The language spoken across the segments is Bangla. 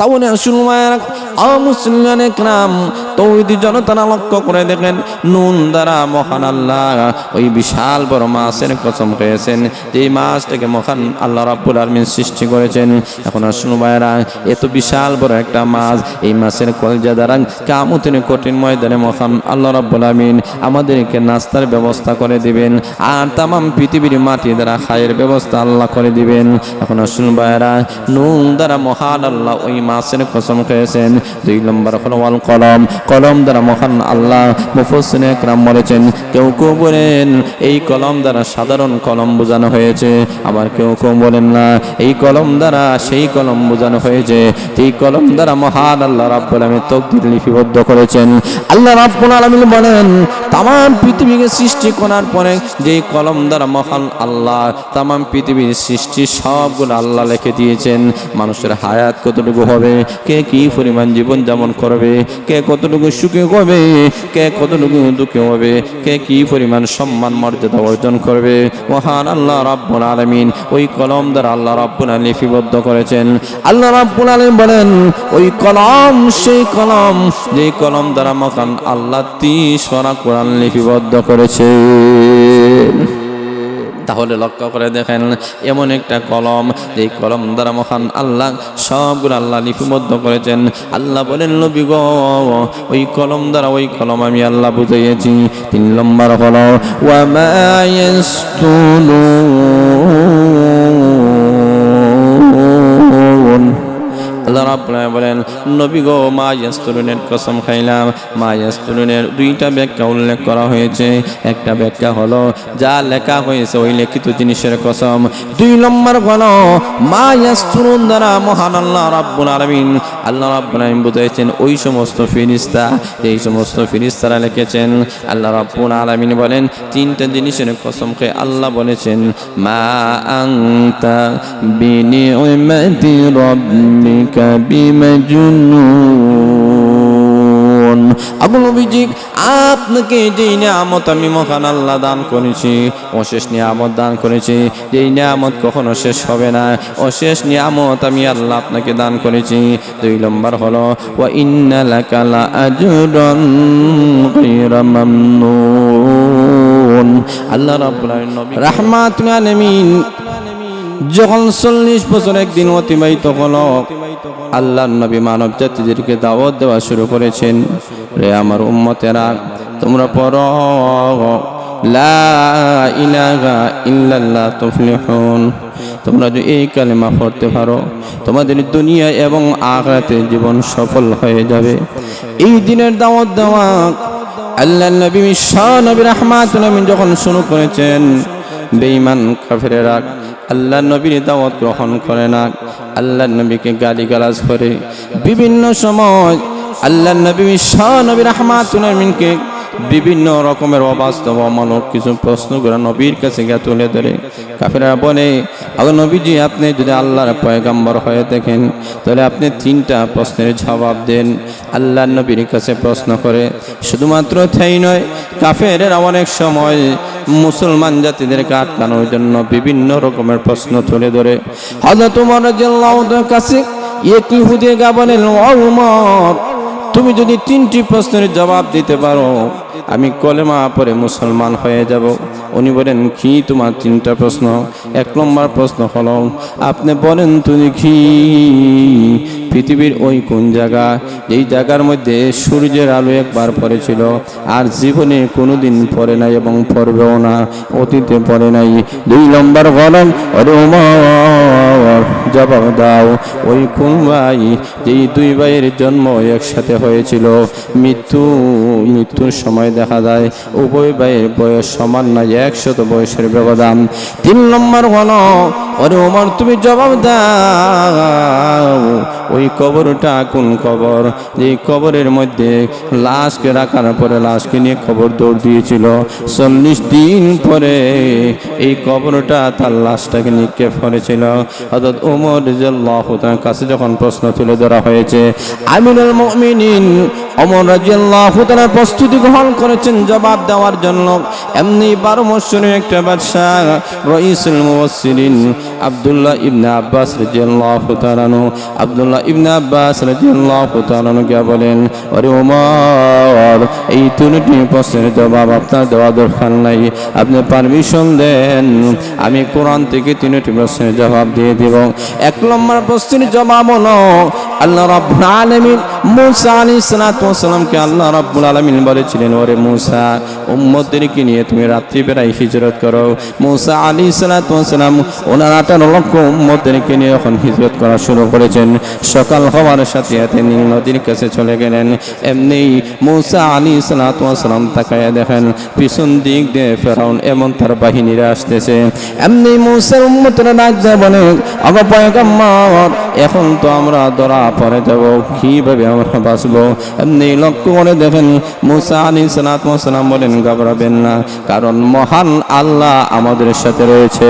তাহলে শুনবেন মুসলমান একরাম তৌহিদি জনতারা লক্ষ্য করে দেখেন নুন দ্বারা মহান আল্লাহ ওই বিশাল বড় মাছের কসম খেয়েছেন, যে মাছটাকে মহান আল্লাহ রাব্বুল আলামিন সৃষ্টি করেছেন। এখন আসুন ভাইরা, এত বিশাল বড় একটা মাছ, এই মাছের কলজা দ্বারা কিয়ামতের কঠিন ময়দানে মহান আল্লাহ রাব্বুল আলামিন আমাদেরকে নাস্তার ব্যবস্থা করে দিবেন, আর তাম পৃথিবীর মাটি দ্বারা খায়ের ব্যবস্থা আল্লাহ করে দিবেন। এখন আসুন ভাইরা, নুন দ্বারা মহান আল্লাহ ওই মাছের কসম খেয়েছেন। 2 নম্বর হলো ওয়াল কলম, কলম দ্বারা মহান আল্লাহ মুফাসসিরিনে একরাম বলেছেন, কেউ কেউ বলেন এই কলম দ্বারা সাধারণ কলম বোঝানো হয়েছে, আবার কেউ কেউ বলেন না এই কলম দ্বারা সেই কলম বোঝানো হয়েছে, এই কলম দ্বারা মহান আল্লাহ রাব্বুল আলামিন তাকদীর লিপিবদ্ধ করেছেন। আল্লাহ রাব্বুল আলামিন বলেন তামাম পৃথিবীকে সৃষ্টি করার পরে যে কলম দ্বারা মহান আল্লাহ তামাম পৃথিবীর সৃষ্টি সবগুলো আল্লাহ লিখে দিয়েছেন। মানুষের হায়াত কতটুকু হবে, কে কি পরিমাণ জীবন যাপন করবে, কে কতটুকু সুখে হবে, কে কতটুকু দুঃখে হবে, কে কি পরিমাণ সম্মান মর্যাদা অর্জন করবে, মহান আল্লাহ রাব্বুল আলামিন ওই কলম দ্বারা আল্লাহ রাব্বুল আলামিন লিপিবদ্ধ করেছেন। আল্লাহ রাব্বুল আলামিন বলেন ওই কলম সেই কলম যে কলম দ্বারা মহান আল্লাহ 30 পারা কোরআন লিপিবদ্ধ করেছেন। তাহলে লক্ষ্য করে দেখেন এমন একটা কলম, যে কলম দ্বারা মহান আল্লাহ সবগুলো আল্লাহ লিপিবদ্ধ করেছেন। আল্লাহ বলেন নবী গো ওই কলম দ্বারা ওই কলম আমি আল্লাহ বুঝিয়েছি। 3 নম্বর হলো ওয়া মা ইয়াসতুলুন, আল্লাহ রাব্বুল আলামিন বলেন নবী গো মা ইয়াসতুলুনের কসম খাইলাম। মা ইয়াসতুলুনের 2টা ব্যাখ্যা উল্লেখ করা হয়েছে। একটা ব্যাখ্যা হলো যা লেখা হয়েছে ওই লিখিত জিনিসের কসম। 2 নম্বর হলো মা ইয়াসতুলুন দ্বারা মহান আল্লাহ রাব্বুল আলামিন বুঝাইছেন ওই সমস্ত ফেরেশতা, এই সমস্ত ফেরেশতারা লিখেছেন। আল্লাহ রাব্বুল আলামিন বলেন 3টা জিনিসের কসম খেয়ে আল্লাহ বলেছেন মা আনতা বিনিউমাতি রাব্বিকা বিমাজনুন। আবু নবীজি আপনাকে যেই নিয়ামত আমি মহান আল্লাহ দান করেছি, অশেষ নিয়ামত দান করেছি, যেই নিয়ামত কখনো শেষ হবে না, অশেষ নিয়ামত আমি আল্লাহ আপনাকে দান করেছি। 2 নম্বর হলো ওয়া ইন্না লাকা লা আজরান গায়রা মামনুন। আল্লাহ রাব্বুল আলামিন নবী রাহমাতুল আলামিন যখন 40 বছর একদিন অতিবাহিত হলো, আল্লাহর নবী মানব জাতিদেরকে দাওয়াত দেওয়া শুরু করেছেন, রে আমার উম্মতেরা তোমরা পড়ো লা ইলাহা ইল্লাল্লাহ তুফলিহুন। তোমরা যদি এই কালেমা পড়তে পারো তোমাদের দুনিয়া এবং আখিরাতে জীবন সফল হয়ে যাবে। এই দিনের দাওয়াত দেওয়া আল্লাহর নবী নবী রাহমাতুল আলামিন যখন শুরু করেছেন, বেঈমান কাফেরেরা আল্লাহর নবীর দাওয়াত গ্রহণ করে না, আল্লাহর নবীকে গালিগালাজ করে। বিভিন্ন সময় আল্লাহর নবী নবী রাহমাতুল আলামিনকে বিভিন্ন রকমের অবাস্তব অমানব কিছু প্রশ্ন করে নবীর কাছে গিয়ে তুলে ধরে। কাফেররা বলে আগে নবীজি আপনি যদি আল্লাহর পয়গম্বর হয়ে থাকেন তাহলে আপনি 3টা প্রশ্নের জবাব দেন। আল্লাহর নবীর কাছে প্রশ্ন করে। শুধুমাত্র তাই নয়, কাফেররা অনেক সময় মুসলমান জাতিদেরকে আটকানোর জন্য বিভিন্ন রকমের প্রশ্ন তুলে ধরে। হযরত ওমর রাদিয়াল্লাহু তাআলার কাছে এক ইহুদি বলেন ও ওমর তুমি যদি 3টি প্রশ্নের জবাব দিতে পারো আমি কলেমা পড়ে মুসলমান হয়ে যাব। উনি বলেন কি তোমার 3টা প্রশ্ন? 1 নম্বর প্রশ্ন হলো আপনি বলেন তুমি কি পৃথিবীর ওই কোন জায়গা এই জায়গার মধ্যে সূর্যের আলো একবার পড়েছিল আর জীবনে কোনোদিন পড়ে নাই এবং পড়বেও না, অতীতে পড়ে নাই। 2 নম্বর হলো আরে ওমর জবাব দাও ওই কোন ভাই যেই 2 ভাইয়ের জন্ম একসাথে হয়েছিল, মৃত্যুর সময় দেখা যায় উভয় ভাইয়ের বয়স সমান না, 100 বয়সের ব্যবধান। 3 নম্বর হলো আরে ওমর তুমি জবাব দাও ওই কবরটা কোন কবর যেই কবরের মধ্যে লাশকে রাখার পরে লাশকে নিয়ে কবর দৌড় দিয়েছিল, 40 দিন পরে এই কবরটা তার লাশটাকে নিক্ষেপ করেছিল। হযরত ওমর ওমর রাদিয়াল্লাহু তাআলার কাছে যখন প্রশ্ন তুলে ধরা হয়েছে, আমিরুল মুমিনিন ওমর রাদিয়াল্লাহু তাআলা প্রস্তুতি গ্রহণ করেছেন জবাব দেওয়ার জন্য। এমনি 12 বছরের একটা বাদশা রাইসুল মুফাসসিরিন আব্দুল্লাহ ইবনে আব্বাস রাদিয়াল্লাহু তাআলা আব্দুল্লাহ ইবনে আব্বাস রাদিয়াল্লাহু তাআলা কে বলেন, আরে ওমর, এই তিনটি প্রশ্নের জবাব আপনার দেওয়া দরকার নাই, আপনি পারমিশন দেন আমি কোরআন থেকে তিনটি প্রশ্নের জবাব দিয়ে দেব। 1 নম্বর প্রশ্নের জবাব হলো, আল্লাহ রাব্বুল আলামিন মূসা আলাইহিস সালাতু ওয়াস সালামকে আল্লাহ রাব্বুল আলামিন বলেছিলেন, ওরে মূসা, উম্মতদেরকে নিয়ে তুমি রাত্রি বেলায় হিজরত করো। মূসা আলাইহিস সালাতু ওয়াস সালাম ওনার 18 লক্ষ উম্মতদেরকে নিয়ে যখন হিজরত করা শুরু করেছেন, সকাল হওয়ার সাথে সাথে নীল নদীর কাছে চলে গেলেন। এমনি মূসা আলাইহিস সালাতু ওয়াস সালাম তাকায়া দেখেন পিছন দিক দিয়ে ফেরাউন এবং তার বাহিনীরা আসতেছে। এমনি মূসার উম্মতরা ডাক দেয়, বলে, ওগো পয়গম্বর, এখন তো আমরা ধরা পড়ে যাব, কিভাবে আমরা বাঁচবো? এমনি লক্ষ্য করে দেখেন মূসা আলাইহিস সালাতু ওয়াস সালাম বলেন, ঘাবড়াবেন না, কারণ মহান আল্লাহ আমাদের সাথে রয়েছে।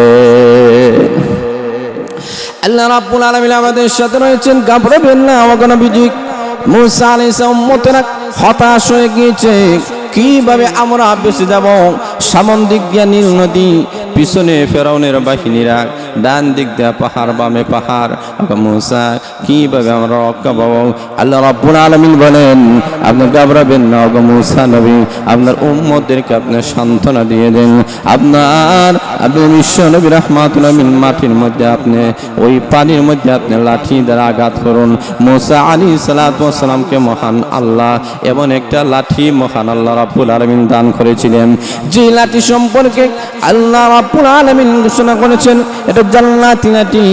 আল্লাহ রাব্বুল আলামিন আমাদের সাথে রয়েছেন, ঘাবড়াবেন না। আমাকে নবীজি মূসা আলাইহিস সালাম উম্মতরা হতাশ হয়ে গিয়েছে, কিভাবে আমরা বেঁচে যাব? সামন দিক দিয়া নীল নদী, পিছনে ফেরাউনের বাহিনীরা, ডান দিক দিয়া পাহাড়, বামে পাহাড়। মূসা, কিভাবে আমরা রক্ষা পাবো? আল্লাহ রাব্বুল আলামিন বলেন, আপনি ঘাবড়াবেন না ওগো মূসা নবী, আপনার উম্মতদেরকে আপনি সান্ত্বনা দিয়ে দেন। আপনি বিশ্ব নবী রাহমাতুল আলামিন মাটির মধ্যে আপনি ওই পানির মধ্যে আপনি লাঠি দ্বারা আঘাত করুন। মূসা আলাইহিস সালাতু ওয়াস সালামকে মহান আল্লাহ এমন একটা লাঠি মহান আল্লাহ রাব্বুল আলামিন দান করেছিলেন, যে লাঠি সম্পর্কে আল্লাহ রাব্বুল আলামিন ঘোষণা করেছেন এটা জান্নাতি লাঠি।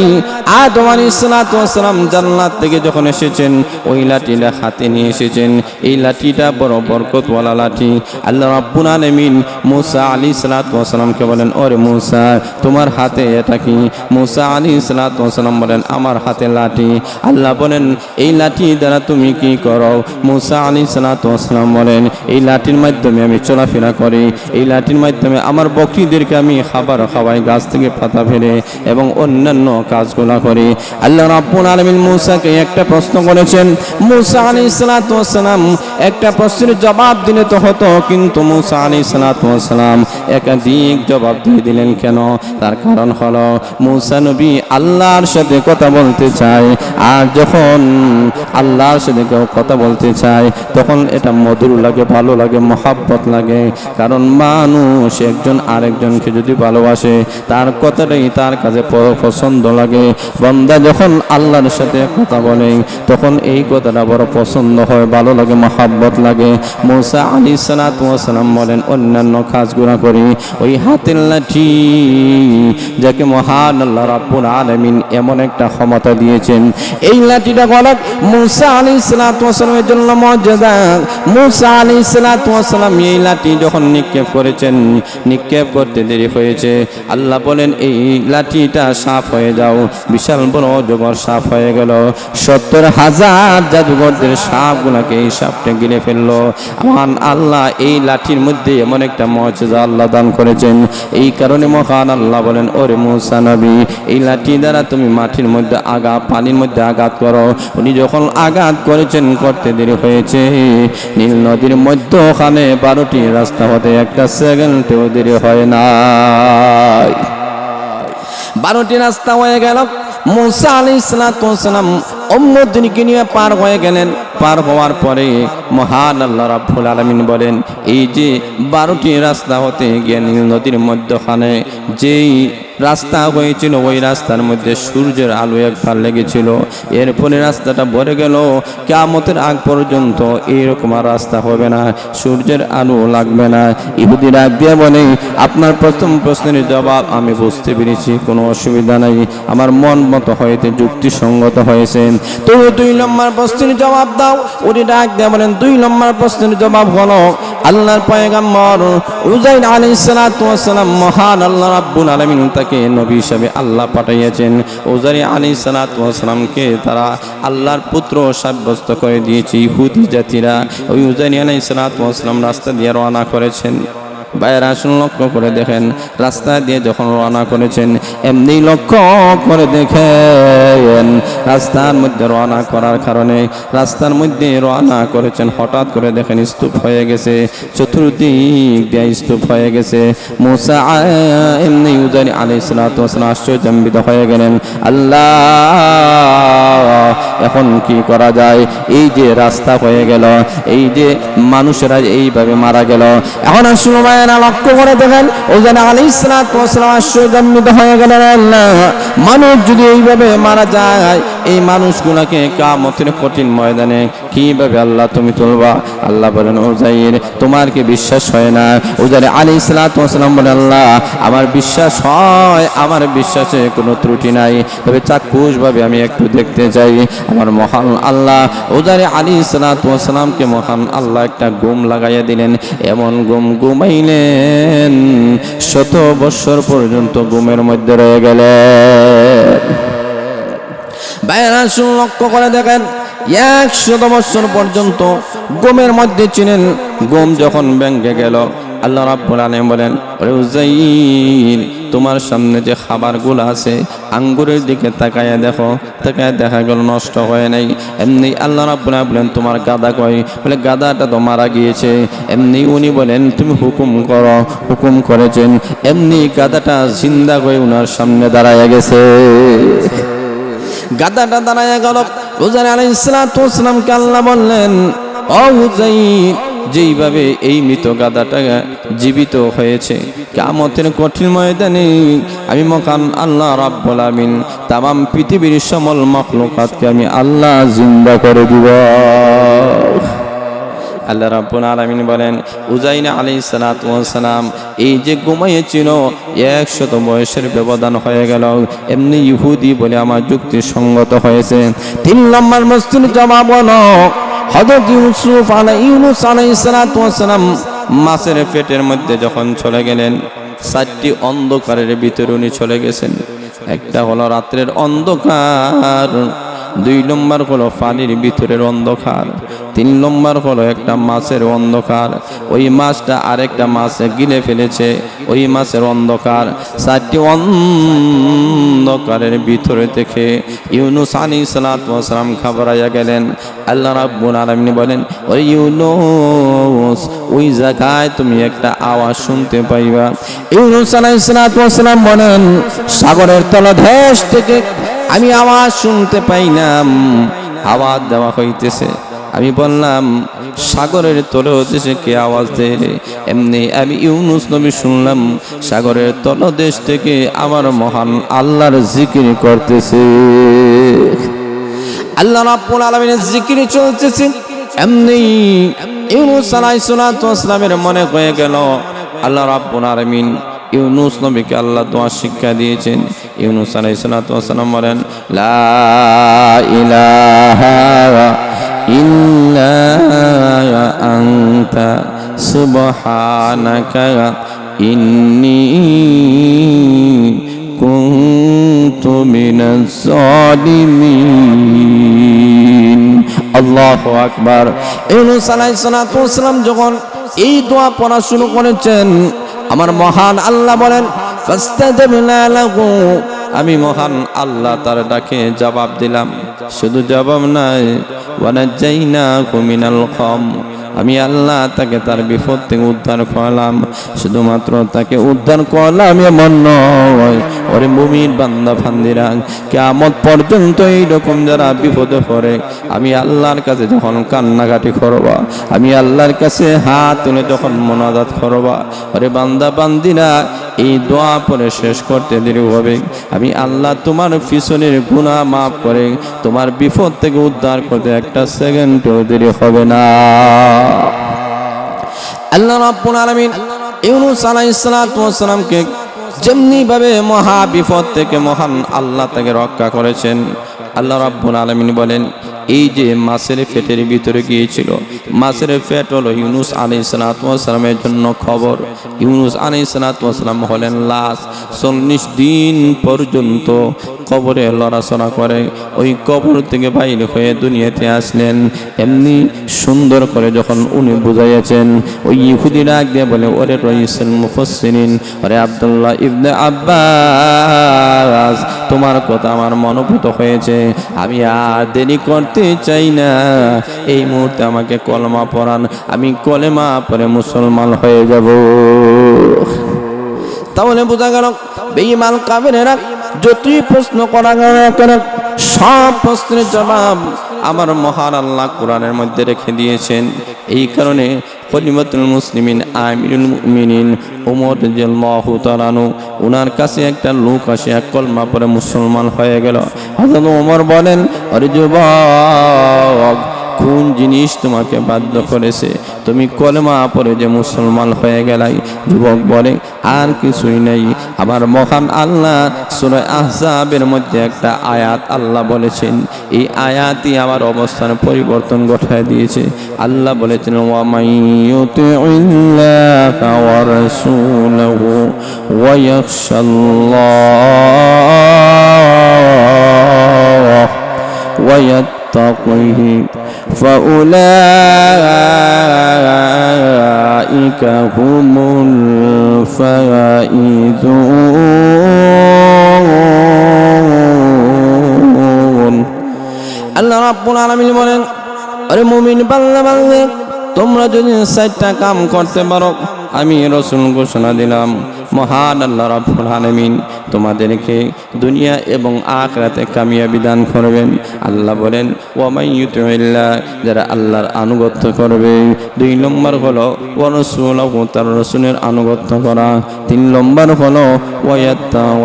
আদম আলাইহিস সালাতু ওয়াস সালাম জান্নাত থেকে যখন এসেছেন ওই লাঠিটা হাতে নিয়ে এসেছেন। এই লাঠিটা বড় বরকতওয়ালা লাঠি। আল্লাহ রাব্বুল আলামিন মূসা আলাইহিস সালাতু ওয়াস সালামকে বলেন, ওরে মূসা, তোমার হাতে এটা কি? মূসা আলাইহিস সালাতু ওয়াস সালাম বলেন, আমার হাতে লাঠি। আল্লাহ বলেন, এই লাঠি দ্বারা তুমি কি করো? মূসা আলাইহিস সালাতু ওয়াস সালাম বলেন, এই লাঠির মাধ্যমে আমি চলাফেরা করি, এই লাঠির মাধ্যমে আমার বকরিদেরকে আমি খাবার খাওয়াই, গাছ থেকে পাতা ফেলে এবং অন্যান্য কাজগুলো করি। আল্লাহ রাব্বুল আলামিন মূসাকে একটা প্রশ্ন করেছেন। মূসা আলাইহিস সালাতু ওয়াস সালাম একটা প্রশ্নের জবাব দিলে তো হতো, কিন্তু মূসা আলাইহিস সালাতু ওয়াস সালাম একাধিক জবাব দিয়ে দিলেন। কেন? তার কারণ হলো মূসা নবী আল্লাহর সাথে কথা বলতে চায়, আর যখন আল্লাহর সাথে কেউ কথা বলতে চায় তখন এটা মধুর লাগে, ভালো লাগে, মহাব্বত লাগে। কারণ মানুষ একজন আরেকজনকে যদি ভালোবাসে তার কথাটাই তার কাছে পছন্দ লাগে। বান্দা যখন আল্লাহর সাথে কথা বলে তখন এই কথাটা বড় পছন্দ হয়, ভালো লাগে, মহাব্বত লাগে। মূসা আলাইহিস সালাতু ওয়াস সালাম বলেন, অন্যান্য কাজগুলো করি, ওই হাতের লাঠি যাকে মহান আল্লাহ রাব্বুল আলামিন এমন একটা ক্ষমতা দিয়েছেন, এই লাঠিটা গলাত মূসা আলাইহিস সালাতু ওয়াস সালামের জন্য মর্যাদা। মূসা আলাইহিস সালাতু ওয়াস সালাম এই লাঠি যখন নিক্ষেপ করেছেন, নিক্ষেপ করতে দেরি হয়েছে। আল্লাহ বলেন, এই লাঠিটা সাফ হয়ে যাও। বিশাল বড় অজগর সাফ হয়ে গেল। 70,000 জাদুঘরদের সাপগুলাকে এই সাপটা গিলে ফেললো। মহান আল্লাহ এই লাঠির মধ্যে এমন একটা মর্যাদা আল্লাহ দান করেছেন। এই কারণে মহান আল্লাহ বলেন, ওরে মূসা নবী, এই লাঠি দ্বারা তুমি মাটির মধ্যে পানির মধ্যে আঘাত করো। উনি যখন আঘাত করেছেন, করতে দেরি হয়েছে। নীল নদীর মধ্যখানে 12টি রাস্তা হতে একটা সেকেন্ডেও দেরি হয় না। 12টি রাস্তা হয়ে গেল। মূসা আলাইহিস সালাতু ওয়াস সালাম উম্মতদেরকে নিয়ে পার হয়ে গেলেন। পার হওয়ার পরে মহান আল্লাহ রাব্বুল আলামিন বলেন, এই যে 12টি রাস্তা হতে গিয়ে নীল নদীর মধ্যখানে যেই রাস্তা হয়েছিল ওই রাস্তার মধ্যে সূর্যের আলো একবার লেগেছিল। এরপরে রাস্তাটা ভরে গেল। কিয়ামতের আগ পর্যন্ত এইরকম আর রাস্তা হবে না, সূর্যের আলো লাগবে না। ইহুদি ডাক দিয়ে বলে, আপনার প্রথম প্রশ্নের জবাব আমি বুঝতে পেরেছি, কোনো অসুবিধা নাই, আমার মন মতো হয়েছে, যুক্তিসঙ্গত হয়েছে। তো 2 নম্বর প্রশ্নের জবাব দাও। উনি ডাক দিয়ে বলেন, 2 নম্বর প্রশ্নের জবাব হলো আল্লাহর পয়গম্বর উযাইর আলাইহিস সালাতু ওয়াস সালাম, মহান আল্লাহ রাব্বুল আলামিন তাকে নবী হিসেবে আল্লাহ পাঠিয়েছেন। উযাইর আলাইহিস সালাতু ওয়াস সালামকে তারা আল্লাহর পুত্র সাব্যস্ত করে দিয়েছে ইহুদি জাতিরা। ওই উযাইর আলাইহিস সালাতু ওয়াস সালাম রাস্তা দিয়ে রওনা করেছেন। বাইরে আসুন, লক্ষ্য করে দেখেন রাস্তা দিয়ে যখন রওনা করেছেন, এমনি লক্ষ্য করে দেখেন রাস্তার মধ্যে রওনা করার কারণে রাস্তার মধ্যে রওনা করেছেন, হঠাৎ করে দেখেন স্তূপ হয়ে গেছে, চতুর্দিক দিয়ে স্তূপ হয়ে গেছে। মুসা এমনি উজাইর আলাইহিস সালাতু ওয়াস সালাম আশ্চর্যান্বিত হয়ে গেলেন, আল্লাহ এখন কি করা যায়? এই যে রাস্তা হয়ে গেল, এই যে মানুষেরা এইভাবে মারা গেল, এখন আসলে মায়েরা লক্ষ্য করে দেখেন উজাইর আলাইহিস সালাতু ওয়াস সালাম আশ্চর্যান্বিত হয়ে গেলেন, আল্লাহ মানুষ যদি এইভাবে মারা যায়, এই মানুষগুলোকে কিয়ামতের কঠিন ময়দানে কিভাবে আল্লাহ তুমি তুলবা? আল্লাহ বলেন, উজাইর তোমার কি বিশ্বাস হয় না? উজাইর আলাইহিস সালাতু ওয়াস সালাম বলেন, আল্লাহ আমার বিশ্বাস হয়, আমার বিশ্বাসে কোনো ত্রুটি নাই, তবে চাক্ষুষভাবে আমি একটু দেখতে চাই। আমার মহান আল্লাহ উজাইর আলাইহিস সালাতু ওয়াস সালামকে মহান আল্লাহ একটা ঘুম লাগাইয়া দিলেন, এমন ঘুম ঘুমাইলেন 100 বছর পর্যন্ত ঘুমের মধ্যে রয়ে গেলেন। বাইরে লক্ষ্য করে দেখেন 100 বছর পর্যন্ত ঘুমের মধ্যে ছিলেন। ঘুম যখন ভেঙে গেল, আল্লাহ রাব্বুল আলামিন বলেন, ওরে উজাইর তোমার সামনে যে খাবারগুলো আছে আঙ্গুরের দিকে তাকায়া দেখো, তাকায়া দেখা গেল নষ্ট হয় নাই। এমনি আল্লাহ রাব্বুল আলামিন বলেন, তোমার গাদা কই? বলে গাদাটা তো মারা গিয়েছে। এমনি উনি বলেন, তুমি হুকুম করো। হুকুম করেছেন, এমনি গাদাটা জিন্দা হয়ে উনার সামনে দাঁড়ায়া গেছে। গাদাটা দাঁড়ায়া গেল। উজাইর আলাইহিস সালাতু ওয়াস সালামকে আল্লাহ বললেন, ও উজাইর যেইভাবে এই মৃত গাদাটা জীবিত হয়েছে, কিয়ামতের কঠিন ময়দানে আমি মহান আল্লাহ রাব্বুল আলামিন তামাম পৃথিবীর সমল মাখলুকাতকে আমি আল্লাহ জিন্দা করে দিব। আল্লাহ রাব্বুল আলামিন বলেন, উজাইর আলাইহিস সালাতু ওয়াস সালাম এই যে ঘুমাইয়েছিল 100 বয়সের ব্যবধান হয়ে গেল, এমনি ইহুদি বলে আমার যুক্তি সঙ্গত হয়েছে। 3 নম্বর মস্তুর জবাব হলো, হযরত ইউনুস আলাইহিস সালাতু ওয়াস সালাম মাছের পেটের মধ্যে যখন চলে গেলেন, 4টি অন্ধকারের ভিতরে উনি চলে গেছেন। একটা হলো রাত্রের অন্ধকার, 2 নম্বর হলো পানির ভিতরের অন্ধকার, 3 নম্বর হলো একটা মাছের অন্ধকার, ওই মাছটা আরেকটা মাছে গিলে ফেলেছে, ওই মাছের অন্ধকার। 4টি অন্ধকারের ভিতরে থেকে ইউনুস আলাইহিস সালাতু ওয়াস সালাম ঘাবড়াইয়া গেলেন। আল্লাহ রাব্বুল আলামিন বলেন, ওরে ইউনুস ওই জায়গায় তুমি একটা আওয়াজ শুনতে পাইবা। ইউনুস আলাইহিস সালাতু ওয়াস সালাম বলেন, সাগরের তলদেশ থেকে আমি আওয়াজ শুনতে পাইলাম, আওয়াজ দেওয়া হইতেছে। আমি বললাম, সাগরের তলদেশ কে আওয়াজ দেয়? এমনি আমি ইউনুস নবী শুনলাম সাগরের তলদেশ থেকে আমার মহান আল্লাহর জিকির করতেছে। আল্লাহ রাব্বুল আলামিনের জিকির চলতেছে। এমনি ইউনুস আলাইহিস সালাতু ওয়াস সালামের মনে হয়ে গেল, আল্লাহ রাব্বুল আলামিন ইউনুস নবীকে আল্লাহ দোয়া শিক্ষা দিয়েছেন। ইউনুস আলাইহিস সালাতু ওয়াস সালাম বলেন, লা ইলাহা ইল্লা আনতা সুবহানাকা ইন্নী কুনতু মিনাজ জালিমিন। আল্লাহু আকবার। ইউনুস আলাইহিস সালাতু ওয়াস সালাম যখন এই দোয়া পড়া শুরু করেছেন, আমার মহান আল্লাহ বলেন, ফাস্তাজাবনা লাহু, আমি মহান আল্লাহ তার ডাকে জবাব দিলাম। শুধু জবাব নাই, ওয়ানাজাইনাহু মিনাল গাম, আমি আল্লাহ তাকে তার বিপদ থেকে উদ্ধার করলাম। শুধুমাত্র তাকে উদ্ধার করলাম এমন নয়, ওরে মুমিন বান্দা বান্দিরা, কিয়ামত পর্যন্ত এইরকম যারা বিপদে পড়ে আমি আল্লাহর কাছে যখন কান্নাকাটি করবা, আমি আল্লাহর কাছে হাত তুলে যখন মোনাজাত করবা, ওরে বান্দা বান্দিরা এই দোয়া পড়ে শেষ করতে দেরি হবে, আমি আল্লাহ তোমার পিছনের গুনাহ মাফ করে তোমার বিপদ থেকে উদ্ধার করতে একটা সেকেন্ডও দেরি হবে না। আল্লাহ রাব্বুল আলামিন ইউনুস আলাইহিস সালাতু ওয়াস সালামকে যেমনি ভাবে মহা বিপদ থেকে মহান আল্লাহ তাকে রক্ষা করেছেন, আল্লাহ রাব্বুল আলামিন বলেন, এই যে মাছের পেটের ভিতরে গিয়েছিল মাছের পেট হলো ইউনুস আলাইহিস সালামের জন্য খবর। ইউনুস আলাইহিস সালাম হলেন লাশ, 40 দিন পর্যন্ত কবরে লড়াচড়া করে ওই কবর থেকে বাইরে হয়ে দুনিয়াতে আসলেন। এমনি সুন্দর করে যখন উনি বুঝাইয়াছেন, ওই ইহুদিরা আগে বলে, ওরে রইসুল মুফাসসিরিন, ওরে আব্দুল্লাহ ইবনে আব্বাস, তোমার কথা আমার মনোভূত হয়েছে, আমি আর দেরি করতে চাই না, এই মুহূর্তে আমাকে কলমা পড়ান, আমি কলেমা পড়ে মুসলমান হয়ে যাব। তাহলে বোঝা গেল বেঈমান কাফেরেরা যতই প্রশ্ন করা কেন সব প্রশ্নের জবাব আমার মহান আল্লাহ কোরআনের মধ্যে রেখে দিয়েছেন। এই কারণে খলিফাতুল মুসলিমিন আমিরুল মুমিনিন ওমর রাদিয়াল্লাহু তাআলা আনহু, ওনার কাছে একটা লোক আসে এক কলমা পড়ে মুসলমান হয়ে গেল। হযরত ওমর বলেন, আরে যুবক, কোন জিনিস তোমাকে বাধ্য করেছে, তুমি কলেমা পড়ে যে মুসলমান হয়ে গেলাই? যুবক বলে, আর কিছুই নেই, আমার মহান আল্লাহ সূরা আহজাবের মধ্যে একটা আয়াত আল্লাহ বলেছেন, এই আয়াতই আমার অবস্থান পরিবর্তন ঘটায় দিয়েছে। আল্লাহ বলেছেন, ওয়া মাইয়ুতিইল্লাহা ওয়া রাসূলাহু ওয়া ইয়াখশাল্লাহ ওয়া يتقه فأولئك هم الفائزون। আল্লাহ রাব্বুল আলামিন বলেন, আরে মুমিন বান্দা, তোমরা যদি 4টা কাম করতে পারো, আমি রাসূল ঘোষণা দিলাম, মহান আল্লাহ রাব্বুল আলামিন তোমাদেরকে দুনিয়া এবং আখিরাতে কামিয়াবি দান করবেন। আল্লাহ বলেন, ওয়া মাইয়ুতিইল্লাহ, যারা আল্লাহর আনুগত্য করবে। 2 নম্বর হলো ওয়া রাসূলুহু, তার রাসূলের আনুগত্য করা। 3 নম্বর হলো ওয়া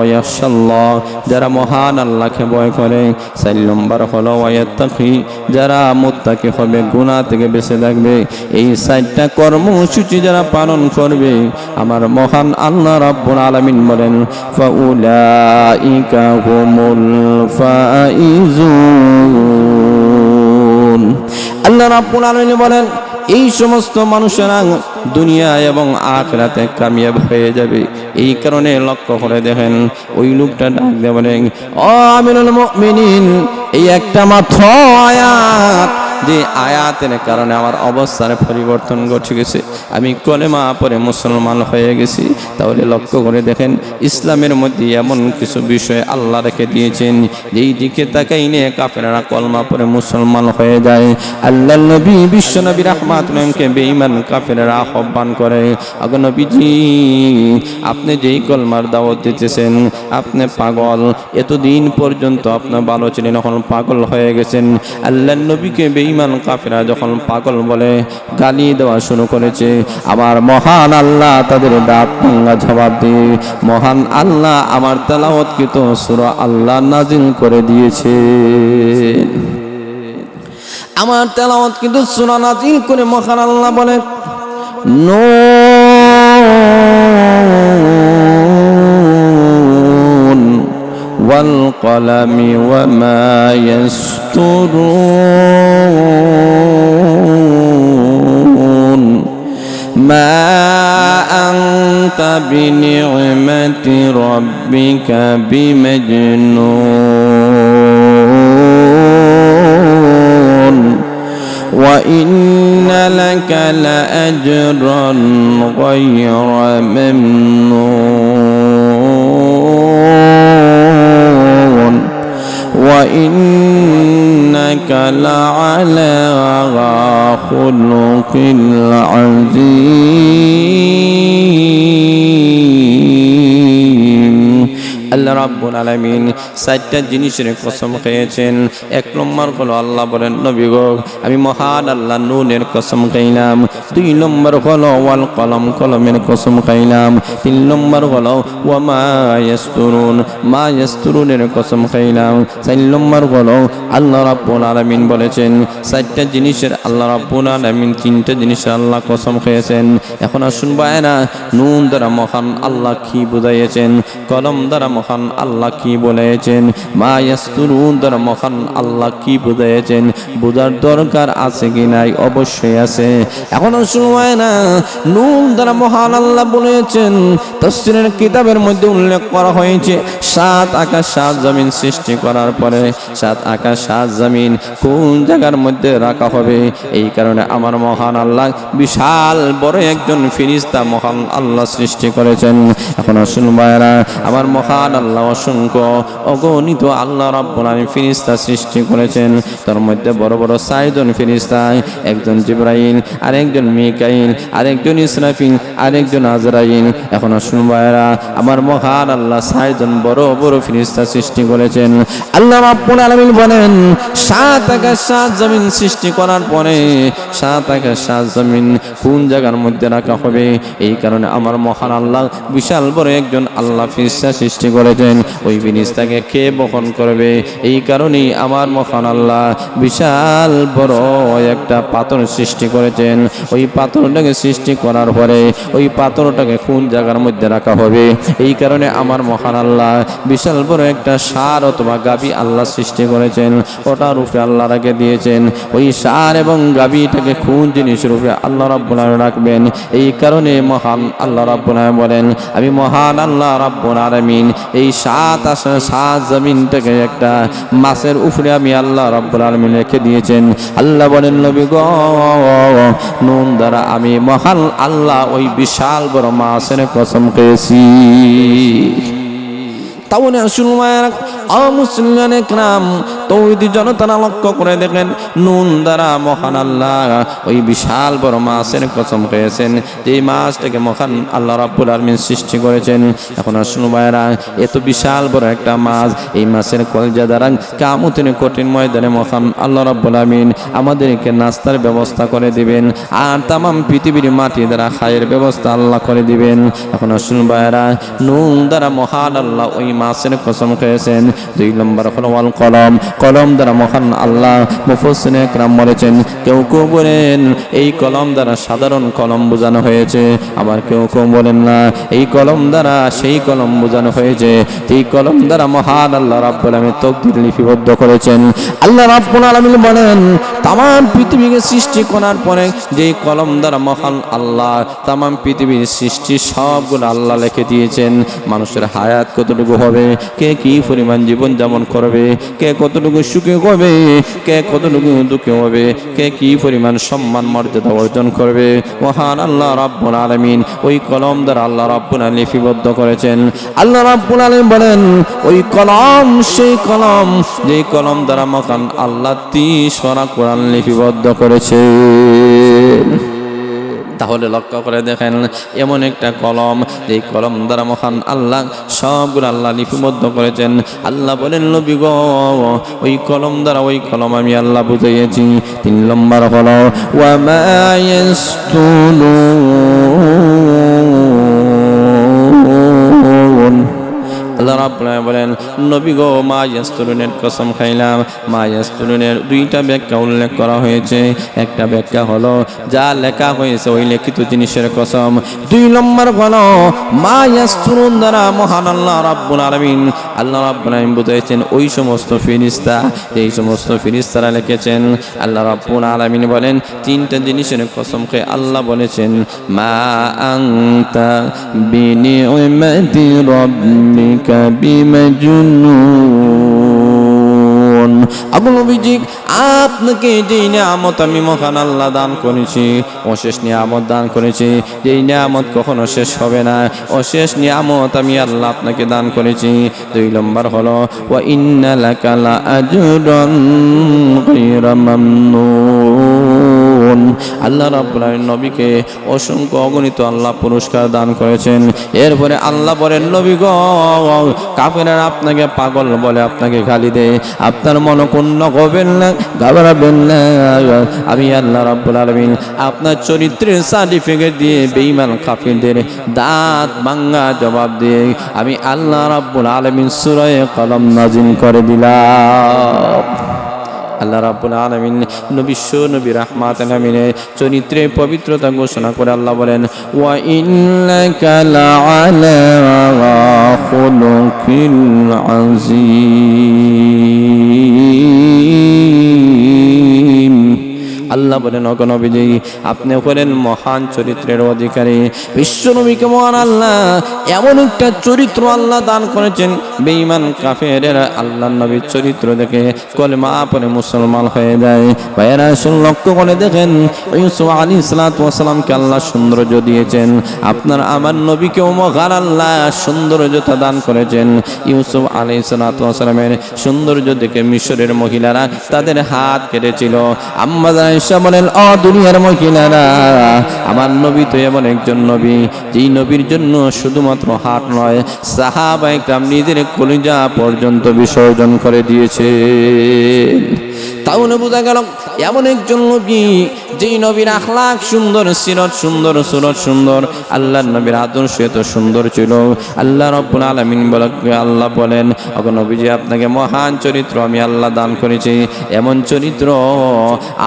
ইয়াখশাল্লাহ, যারা মহান আল্লাহকে ভয় করে। 4 নম্বর হলো ওয়া ইয়াত্তাকি, যারা মুত্তাকি হবে, গুনাহ থেকে বেঁচে থাকবে। এই 4টা কর্মসূচি যারা পালন করবে, আমার মহান আল্লাহ রাব্বুল আলামিন বলেন, ফাউলাইকা হুমুল ফাইজুন। আল্লাহ রাব্বুল আলামিন বলেন, এই সমস্ত মানুষেরা দুনিয়া এবং আখিরাতে কামিয়াব হয়ে যাবে। এই কারণে লক্ষ্য করে দেখেন, ওই লোকটা ডাক দিয়ে বলেন, ও আমিরুল মুমিনিন, এই একটা মাত্র আয়াত, যে আয়াতের কারণে আমার অবস্থার পরিবর্তন ঘটে গেছে, আমি কলেমা পড়ে মুসলমান হয়ে গেছি। তাহলে লক্ষ্য করে দেখেন, ইসলামের মধ্যে এমন কিছু বিষয় আল্লাহ রেখে দিয়েছেন, যেই দিকে তাকাই নিয়ে কাফেররা কলমা পড়ে মুসলমান হয়ে যায়। আল্লাহর নবী বিশ্ব নবী রাহমাতুল্লাহকে বেঈমান কাফেররা আহ্বান করে, আগো নবীজি, আপনি যেই কলমার দাওয়াত দিতেছেন, আপনি পাগল, এতদিন পর্যন্ত আপনি ভালো ছিলেন, এখন পাগল হয়ে গেছেন। আল্লাহর নবীকে বেঈমান কাফেররা যখন পাগল বলে গালি দেওয়া শুরু করেছে, আমার মহান আল্লাহ তাদের দাঁত ভাঙা জবাব দিয়ে, মহান আল্লাহ আমার তেলাওয়াতকৃত সূরা আল্লাহ নাজিল করে দিয়েছে। আমার তেলাওয়াতকৃত সূরা নাজিল করে মহান আল্লাহ বলে, নুন ওয়াল কলামি ওয়া মা ইয়াসতুরুন মা আনতা বিনি'মাতি রাব্বিকা বিমাজনুন ওয়া ইন্না লাকা লাআজরান গায়রা মামনুন ওয়া ইন্নাকা লাআলা খুলুকিল আযীম। আল্লাহ রাব্বুল আলামিন 4টা জিনিসের কসম খেয়েছেন। 1 নম্বর হলো আল্লাহ বলেন, নবী গো, আমি মহান আল্লাহ নুনের কসম খাইলাম। 2 নম্বর হলো ওয়াল কলম, কলমের কসম খাইলাম। 3 নম্বর হলো ওয়া মা ইয়াসতুরুন, মা ইয়াসতুরুনের কসম খাইলাম। 4 নম্বর হলো আল্লাহ রাব্বুল আলামিন বলেছেন 4টা জিনিসের, আল্লাহ রাব্বুল আলামিন 3টা জিনিসের আল্লাহ কসম খেয়েছেন। এখন আসুন বায়না, নুন দ্বারা মহান আল্লাহ কি বুঝাইয়েছেন, কলম দ্বারা মহান আল্লাহ কি বলেছেন, মা ইয়াসতুরুন দ্বারা মহান আল্লাহ কি বুঝাইছেন, বোঝার দরকার আছে কি নাই? অবশ্যই আছে। এখনো সময় না। নুন দ্বারা মহান আল্লাহ বলেছেন, তাফসীরের কিতাবের মধ্যে উল্লেখ করা হয়েছে, সাত আকাশ সাত জমিন সৃষ্টি করার পরে সাত আকাশ সাত জমিন কোন জায়গার মধ্যে রাখা হবে। এই কারণে আমার মহান আল্লাহ বিশাল বড় একজন ফেরেশতা মহান আল্লাহ সৃষ্টি করেছেন। এখন আসুন ভাইরা, আমার মহান আল্লাহ অসংখ্য অগণিত আল্লাহ রাব্বুল আলামিন ফেরেশতা সৃষ্টি করেছেন। তার মধ্যে বড় বড় চারজন ফেরেশতা, একজন জিবরাইল, আরেকজন মিকাইল, আরেকজন ইসরাফিল, আরেকজন আজরাইল। এখন আসুন ভাইরা, আমার মহান আল্লাহ চারজন বড় বড় ফেরেশতা সৃষ্টি করেছেন। আল্লাহ রাব্বুল আলামিন বলেন, সাত আকাশ সাত জমিন সৃষ্টি করার পরে সাত আকাশ সাত জমিন কোন জায়গার মধ্যে রাখা হবে। এই কারণে আমার মহান আল্লাহ বিশাল বড় একজন আল্লাহ ফেরেশতা সৃষ্টি করেছেন। ওই ফেরেশতাকে কে বহন করবে? এই কারণেই আমার মহান আল্লাহ বিশাল বড় একটা পাথর সৃষ্টি করেছেন। ওই পাথরটাকে সৃষ্টি করার পরে ওই পাথরটাকে কোন জায়গার মধ্যে রাখা হবে। এই কারণে আমার মহান আল্লাহ বিশাল বড় একটা ষাঁড় অথবা গাভী আল্লাহ সৃষ্টি করেছেন। ওটার রূপে আল্লাহ রেখে দিয়েছেন। ওই ষাঁড় এবং গাভীটাকে কোন জিনিস রূপে আল্লাহ রাব্বুল আলামিন রাখবেন। এই কারণে মহান আল্লাহ রাব্বুল আলামিন বলেন, আমি মহান আল্লাহ রাব্বুল আলামিন এই সাত আকাশ সাত জমিনটাকে একটা মাছের উপরে আমি আল্লাহ রাব্বুল আলামিন রেখে দিয়েছেন। আল্লাহ বলেন, নবী গো, নুন দ্বারা আমি মহান আল্লাহ ওই বিশাল বড় মাছের কসম খেয়েছি। তাহলে আসুন মুসলমান একরাম, তৌহিদি জনতারা লক্ষ্য করে দেখেন, নুন দ্বারা মহান আল্লাহ ওই বিশাল বড় মাছের কসম খেয়েছেন, যে মাছটাকে মহান আল্লাহ রাব্বুল আলামিন সৃষ্টি করেছেন। এখন আসুন ভাইরা, এত বিশাল বড় একটা মাছ, এই মাছের কলজা দ্বারা কিয়ামতের কঠিন ময়দানে মহান আল্লাহ রাব্বুল আলামিন আমাদেরকে নাস্তার ব্যবস্থা করে দিবেন, আর তামাম পৃথিবীর মাটি দ্বারা খায়ের ব্যবস্থা আল্লাহ করে দিবেন। এখন আসুন ভাইরা, নুন দ্বারা মহান আল্লাহ ওই মাছের কসম খেয়েছেন। দুই নম্বর হলো ওয়াল কলম, কলম দ্বারা মহান আল্লাহ মুফাসসিরিনে একরাম বলেছেন, কেউ কেউ বলেন এই কলম দ্বারা সাধারণ কলম বোঝানো হয়েছে, আবার কেউ কেউ বলেন না, এই কলম দ্বারা সেই কলম বোঝানো হয়েছে এই কলম দ্বারা মহান আল্লাহ রাব্বুল আলামিন তাকদীর লিপিবদ্ধ করেছেন। আল্লাহ রাব্বুল আলামিন বলেন, তামাম পৃথিবীকে সৃষ্টি করার পরে যে কলম দ্বারা মহান আল্লাহ তামাম পৃথিবীর সৃষ্টি সবগুলো আল্লাহ লিখে দিয়েছেন। মানুষের হায়াত কতটুকু হবে, কে কি পরিমাণ জীবন যেমন করবে, কে কতটুকু সুখে হবে, কে কতটুকু দুঃখে হবে, কে কি পরিমাণ সম্মান মর্যাদা অর্জন করবে, মহান আল্লাহ রাব্বুল আলামিন ওই কলম দ্বারা আল্লাহ রাব্বুল আলামিন লিপিবদ্ধ করেছেন। আল্লাহ রাব্বুল আলামিন বলেন, ওই কলম সেই কলম যে কলম দ্বারা মহান আল্লাহ 30 পারা কোরআন লিপিবদ্ধ করেছে। তাহলে লক্ষ্য করে দেখেন, এমন একটা কলম, যে কলম দ্বারা মহান আল্লাহ সবগুলো আল্লাহ লিপিবদ্ধ করেছেন। আল্লাহ বলেন, নবী গো, ওই কলম দ্বারা ওই কলম আমি আল্লাহ বুঝিয়েছি। 3 নম্বর হলো ওয়া মা ইয়াসতুরুন। আল্লাহ রাব্বুল আলামিন বলেন, নবী গো, মা ইয়াসতুরুনের কসম খাইলাম। মা ইয়াসতুরুনের 2টা ব্যাখ্যা উল্লেখ করা হয়েছে। একটা ব্যাখ্যা হলো যা লেখা হয়েছে ওই লিখিত জিনিসের কসম। 2 নম্বর হলো মা ইয়াসতুরুন দ্বারা মহান আল্লাহ রাব্বুল আলামিন বুঝাইছেন ওই সমস্ত ফেরেশতা, এই সমস্ত ফেরেশতারা লিখেছেন। আল্লাহ রাব্বুল আলামিন বলেন, 3টা জিনিসের কসম খেয়ে আল্লাহ বলেছেন, মা আনতা বিনিউমাতি রাব্বিকা বিমাজনুন। আবু নবীজি, আপনাকে যেই নিয়ামত আমি মহান আল্লাহ দান করেছি, অশেষ নিয়ামত দান করেছি, যেই নিয়ামত কখনো শেষ হবে না, অশেষ নিয়ামত আমি আল্লাহ আপনাকে দান করেছি। 2 নম্বর হলো ওয়া ইন্না লাকা লা আজরান গায়রা মামনুন। আল্লাহ রাব্বুল আলামিন নবীকে অসংখ্য অগণিত আল্লাহ পুরস্কার দান করেছেন। এরপরে আল্লাহ বলেন, নবী গো, কাফেররা আপনাকে পাগল বলে, আপনাকে গালি দেয়, আপনার মনক্ষুণ্ণ হবেন না, ঘাবড়াবেন না। আমি আল্লাহ রাব্বুল আলামিন আপনার চরিত্রের সার্টিফিকেট দিয়ে বেঈমান কাফিরদের দাঁত ভাঙা জবাব দিয়ে আমি আল্লাহ রাব্বুল আলামিন সূরা কলম নাযিল করে দিলাম। আল্লাহ রাব্বুল আলামিন বিশ্ব নবী রাহমাতুল আমিনের চরিত্রে পবিত্রতা ঘোষণা করে আল্লাহ বলেন ওয়া ইন্নাকা লাআলা খুলুকিল আযীম। আল্লাহ বলেন ওগো নবীজি আপনি হলেন মহান চরিত্রের অধিকারী। বিশ্বনবীকে মহান আল্লাহ এমন একটা চরিত্র আল্লাহ দান করেছেন, বেঈমান কাফেরেরা আল্লাহর নবীর চরিত্র দেখে কলেমা পড়ে মুসলমান হয়ে যায়। ভাইয়েরা শুন, লক্ষ্য করে দেখেন ইউসুফ আলাইহিস সালাতু ওয়াস সালামকে আল্লাহ সৌন্দর্য দিয়েছেন, আপনার আমার নবীকেও মহান আল্লাহ সৌন্দর্যতা দান করেছেন। ইউসুফ আলাইহিস সালাতু ওয়াস সালামের সৌন্দর্য দেখে মিশরের মহিলারা তাদের হাত কেটেছিল। আম্মা আয়েশা বলেন ও দুনিয়ার মহিলারা, আমার নবী তো এমন একজন নবী যেই নবীর জন্য শুধুমাত্র হাত নয়, সাহাবায়ে কেরাম নিজের কলিজা পর্যন্ত বিসর্জন করে দিয়েছে। তাহলে বোঝা গেল এমন একজন নবী যেই নবীর আখলাক সুন্দর, সিরত সুন্দর, সুরত সুন্দর, আল্লাহর নবীর আদর্শ এত সুন্দর ছিল। আল্লাহ রাব্বুল আলামিন আল্লাহ বলেন ওগো নবীজি আপনাকে মহান চরিত্র আমি আল্লাহ দান করেছি, এমন চরিত্র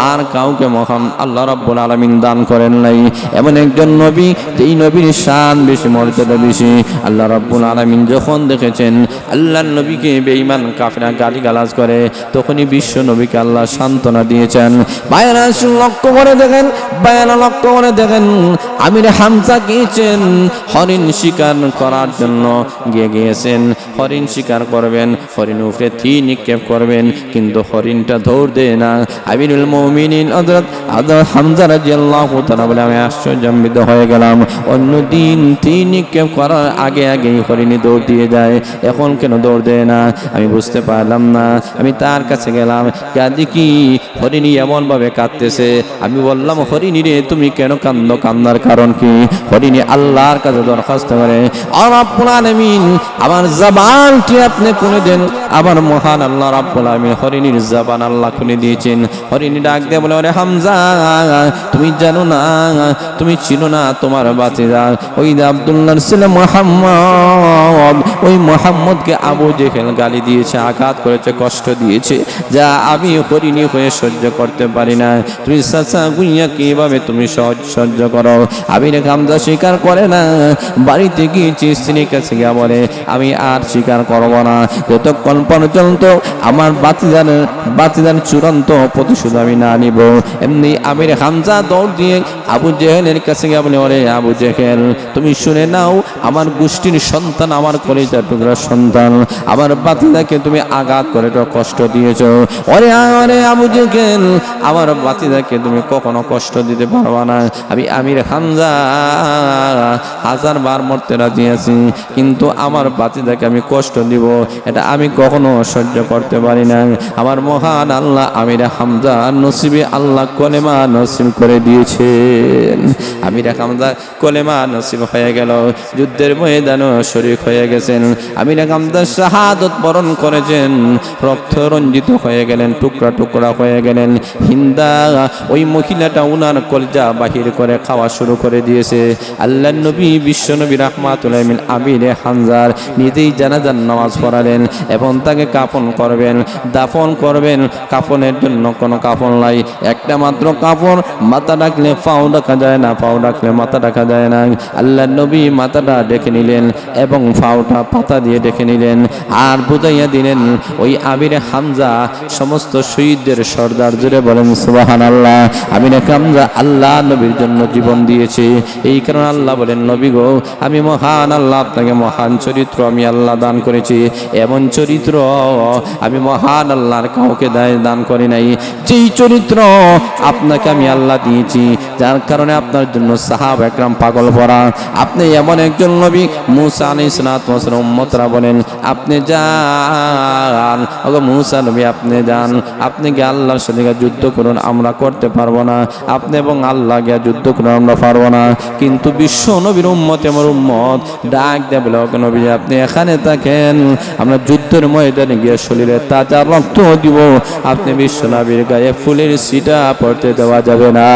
আর কাউকে মহান আল্লাহ রাব্বুল আলামিন দান করেন নাই। এমন একজন নবী যেই নবীর শান বেশি, মর্যাদা বেশি। আল্লাহ রাব্বুল আলামিন যখন দেখেছেন আল্লাহর নবীকে বেঈমান কাফেররা গালিগালাজ করে, তখনই বিশ্ব নবীকে আল্লাহ সান্ত্বনা দিয়েছেন। ভাইয়েরা লক্ষ্য করে দেখেন, ভাইয়েরা লক্ষ্য করে দেখেন, আমির হামজা গিয়েছেন হরিণ শিকার করার জন্য, গিয়েছেন হরিণ শিকার করবেন, হরিণ উপরে তীর নিক্ষেপ করবেন, কিন্তু হরিণটা দৌড় দেয় না। আমিরুল মুমিনিন হযরত হামজা রাদিয়াল্লাহু তাআলা বলে আমি আশ্চর্যান্বিত হয়ে গেলাম, অন্যদিন তীর নিক্ষেপ করার আগে আগেই হরিণী দৌড় দিয়ে যায়, এখন কেন দৌড় দেয় না? আমি বুঝতে পারলাম না। আমি তার কাছে গেলাম, দেখি হরিণী এমন ভাবে কাঁদতেছে। আমি বললাম হরিণী রে তুমি কেন কান্দো, কান্নার কারণ কি? হরিণী আল্লাহর কাছে দরখাস্ত করে আর রাব্বুল আলামিন আমার জবানটি আপনি খুলে দেন। আমার মহান আল্লাহ রাব্বুল আলামিন হরিণীর জবান আল্লাহ খুলে দিয়েছেন। হরিণী ডাক দিয়ে বলে ওরে হামজা তুমি জানো না, তুমি চিনো না তোমার বাতিজা ওই আব্দুল্লাহর ছেলে মুহাম্মদ, ওই মুহাম্মদকে আবু জেহেল গালি দিয়েছে, আঘাত করেছে, কষ্ট দিয়েছে, যা আমি হরিণী হয়ে সহ্য করতে পারি না। তুমি চাচা গুইয়া কিভাবে তুমি সহ্য করো? আমি রে হামজা স্বীকার করে না, বাড়িতে গিয়েছি স্ত্রীর কাছে গিয়ে বলে আমি আর স্বীকার করব না যতক্ষণ পর্যন্ত আমার বাতিজান চূড়ান্ত প্রতিশোধ আমি না নিব। এমনি আমির হামজা দৌড় দিয়ে আবু জেহেলের কাছে গিয়ে বলে ওরে আবু জেহেল তুমি শুনে নাও, আমার গোষ্ঠীর সন্তান, আমার কলিজার টুকরার সন্তান, আমার বাতিজাকে তুমি আঘাত করে কষ্ট দিয়েছো। ওরে আরে আবু জেহেল আমার বাতিজাকে তুমি কখনো কষ্ট দিতে পারবা না। আমি আমির হামজা 1000 বার মরতে রাজি আছি, কিন্তু আমার বাতিজাকে আমি কষ্ট দিব এটা আমি কখনো সহ্য করতে পারি না। আমার মহান আল্লাহ আমির হামজা নসিবে আল্লাহ কলেমা নসিব করে দিয়েছেন। আমির হামজা কলেমা নসিব হয়ে গেল, যুদ্ধের ময়দানে শরীক হয়ে গেছেন। আমির হামজা শাহাদত বরণ করেছেন, রক্ত রঞ্জিত হয়ে গেলেন, টুকরা টুকরা হয়ে গেলেন। হিন্দা ওই মহিলাটা উনার কলজা বাহির করে খাওয়া শুরু করে দিয়েছে। আল্লাহর নবী বিশ্ব নবী রাহমাতুল আলামিন আমির হামজার নিজেই জানাজার নামাজ পড়ালেন এবং তাকে কাফন করবেন, দাফন করবেন। কাফনের জন্য কোনো কাফন নাই, একটা মাত্র কাফন, মাথা ডাকলে পাও ডাকা যায় না, পাও ডাকলে মাথা ডাকা যায় না। আল্লাহর নবী মাথাটা ডেকে নিলেন এবং পাওটা পাতা দিয়ে ডেকে নিলেন, আর বুঝাইয়া দিলেন ওই আমির হামজা সমস্ত শহীদদের সর্দার। জুড়ে বলেন সুবহানাল্লাহ। আমির হামজা আল্লাহ নবীর জন্য জীবন দিয়েছে, এই কারণে আল্লাহ বলেন নবী গো আমি মহান আল্লাহ আপনাকে মহান চরিত্র আমি আল্লাহ দান করেছি। এমন চরিত্র আমি মহান আল্লাহর কাউকে দান করি নাই, যেই চরিত্র আপনাকে আমি আল্লাহ দিয়েছি, যার কারণে আপনার জন্য সাহাবা একরাম পাগল ভরা। আপনি এমন একজন নবী, মুসা আলাইহিস সালাতু ওয়াস সালাম উম্মতরা বলেন আপনি যান, ওগো মুসা নবী আপনি যান, আপনি গিয়ে আল্লাহর সাথে যুদ্ধ করুন, আমরা করতে পারবো না। আপনি এবং আল্লাহ গিয়ে যুদ্ধ করুন, আমরা পারবো না। কিন্তু বিশ্ব নবীর উম্মত আমার উম্মত ডাক দেয় বলে ওগো নবী আপনি এখানে থাকেন, আমরা যুদ্ধের ময়দানে গিয়ে শরীরে তাজা রক্ত দিব, আপনি বিশ্ব নবীর গায়ে ফুলের ছিটা পড়তে দেওয়া যাবে না।